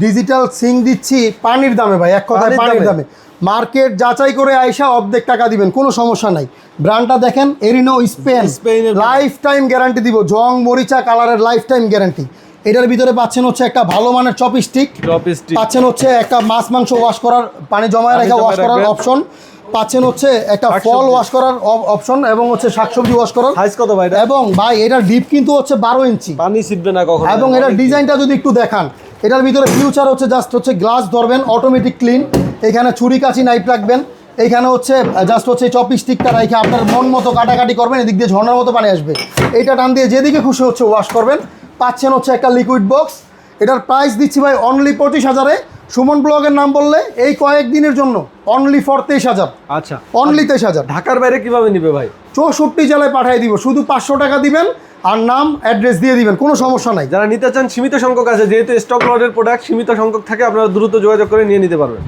Digital Singh দিচ্ছি পানির দামে ভাই, এক কথায় পানির দামে। মার্কেট যাচাই করে আইসা অর্ধেক টাকা দিবেন, কোনো সমস্যা নাই। ব্র্যান্ডটা দেখেন, এরিনো স্পেন, লাইফ টাইম গ্যারান্টি দিব, জং মরিচা কালারের লাইফ টাইম গ্যারান্টি। এটার ভিতরে পাচ্ছেন হচ্ছে একটা ভালো মানের চপস্টিক, পাচ্ছেন হচ্ছে একটা মাছ মাংস ওয়াশ করার, পানি জমায় রেখে ওয়াশ করার অপশন, পাচ্ছেন হচ্ছে একটা ফল ওয়াশ করার অপশন, এবং হচ্ছে শাকসবজি ওয়াশ করার। সাইজ কত ভাই? এবং ভাই এটার ডিপ কিন্তু হচ্ছে 12 ইঞ্চি, পানি ছিটবে না কখনো। এবং এটার ডিজাইনটা যদি একটু দেখান, এটার ভিতরে ফিউচার হচ্ছে জাস্ট হচ্ছে গ্লাস ধরবেন অটোমেটিক ক্লিন, এখানে ছুরি কাঁচি নাইফ রাখবেন, এইখানে হচ্ছে জাস্ট হচ্ছে চপস্টিকটা রেখে আপনার মন মতো কাটাকাটি করবেন, এদিক দিয়ে ঝর্ণার মতো পানি আসবে। এইটা টান দিয়ে যেদিকে খুশি হচ্ছে ওয়াশ করবেন। পাচ্ছেন হচ্ছে একটা লিকুইড বক্স, এটার প্রাইস দিচ্ছি ভাই অনলি 25,000-এ। সুমন ব্লগের নাম বললে এই কয়েকদিনের জন্য অনলি ফর 23,000। আচ্ছা, অনলি 23,000। ঢাকার বাইরে কিভাবে নিবে ভাই? 64 জেলায় পাঠিয়ে দিব, শুধু 500 টাকা দিবেন আর নাম অ্যাড্রেস দিয়ে দিবেন, কোনো সমস্যা নাই। যারা নিতে চান সীমিত সংখ্যক আছে, যেহেতু স্টক লটের প্রোডাক্ট সীমিত সংখ্যক থাকে, আপনারা দ্রুত যোগাযোগ করে নিয়ে নিতে পারবেন।